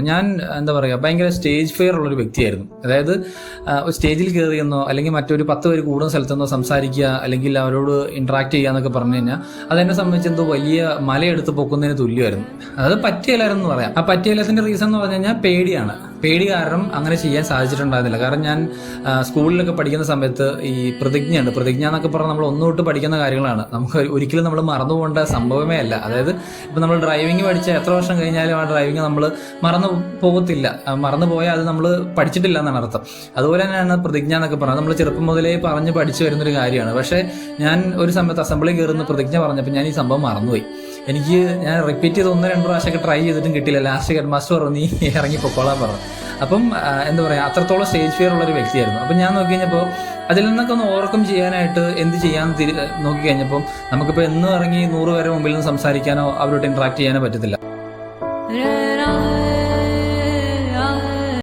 ഞാൻ എന്താ പറയുക ഭയങ്കര സ്റ്റേജ് ഫിയർ ഉള്ളൊരു വ്യക്തിയായിരുന്നു. അതായത് ഒരു സ്റ്റേജിൽ കയറിയെന്നോ അല്ലെങ്കിൽ മറ്റൊരു 10 പേര് കൂടുന്ന സ്ഥലത്തെന്നോ സംസാരിക്കുക അല്ലെങ്കിൽ അവരോട് ഇന്ററാക്ട് ചെയ്യുക എന്നൊക്കെ പറഞ്ഞു കഴിഞ്ഞാൽ അതെന്നെ സംബന്ധിച്ച് എന്തോ വലിയ മലയെടുത്ത് പൊക്കുന്നതിന് തുല്യമായിരുന്നു. അത് പറ്റിയല്ലായിരുന്നു എന്ന് പറയാം. ആ പറ്റിയല്ലാത്തതിന്റെ റീസൺ എന്ന് പറഞ്ഞു കഴിഞ്ഞാൽ പേടിയാണ്. പേടി കാരണം അങ്ങനെ ചെയ്യാൻ സാധിച്ചിട്ടുണ്ടായിരുന്നില്ല. കാരണം ഞാൻ സ്കൂളിലൊക്കെ പഠിക്കുന്ന സമയത്ത് ഈ പ്രതിജ്ഞ എന്നൊക്കെ പറഞ്ഞാൽ നമ്മൾ ഒന്നു തൊട്ട് പഠിക്കുന്ന കാര്യങ്ങളാണ്. നമുക്ക് ഒരിക്കലും നമ്മൾ മറന്നു പോകേണ്ട സംഭവമേ അല്ല. അതായത് ഇപ്പം നമ്മൾ ഡ്രൈവിംഗ് പഠിച്ച എത്ര വർഷം കഴിഞ്ഞാലും ആ ഡ്രൈവിംഗ് നമ്മൾ മറന്നു പോകത്തില്ല. മറന്നു പോയാൽ അത് നമ്മൾ പഠിച്ചിട്ടില്ല എന്നാണ് അർത്ഥം. അതുപോലെ തന്നെയാണ് പ്രതിജ്ഞ എന്നൊക്കെ പറഞ്ഞത്. നമ്മൾ ചെറുപ്പം മുതലേ പറഞ്ഞ് പഠിച്ചു വരുന്നൊരു കാര്യമാണ്. പക്ഷേ ഞാൻ ഒരു സമയത്ത് അസംബ്ലി കയറുന്ന പ്രതിജ്ഞ പറഞ്ഞപ്പോൾ ഞാൻ ഈ സംഭവം മറന്നുപോയി. ഞാൻ റിപ്പീറ്റ് ചെയ്ത് 1-2 പ്രാവശ്യമൊക്കെ ട്രൈ ചെയ്തിട്ടും കിട്ടിയില്ല. ലാസ്റ്റ് ഹെഡ് മാസ്റ്റർ പറഞ്ഞു നീ ഇറങ്ങി പൊക്കോളാൻ പറഞ്ഞു. അപ്പം എന്താ പറയുക, അത്രത്തോളം സ്റ്റേജ് ഫിയർ ഉള്ളൊരു വ്യക്തിയായിരുന്നു. അപ്പം ഞാൻ നോക്കി കഴിഞ്ഞപ്പോൾ അതിൽ നിന്നൊക്കെ ഒന്ന് ഓവർകം ചെയ്യാനായിട്ട് എന്ത് ചെയ്യാമെന്ന് നോക്കി കഴിഞ്ഞപ്പോൾ നമുക്കിപ്പോൾ എന്നും ഇറങ്ങി 100 പേരെ മുമ്പിൽ നിന്ന് സംസാരിക്കാനോ അവരോട് ഇന്ററാക്ട് ചെയ്യാനോ പറ്റത്തില്ല.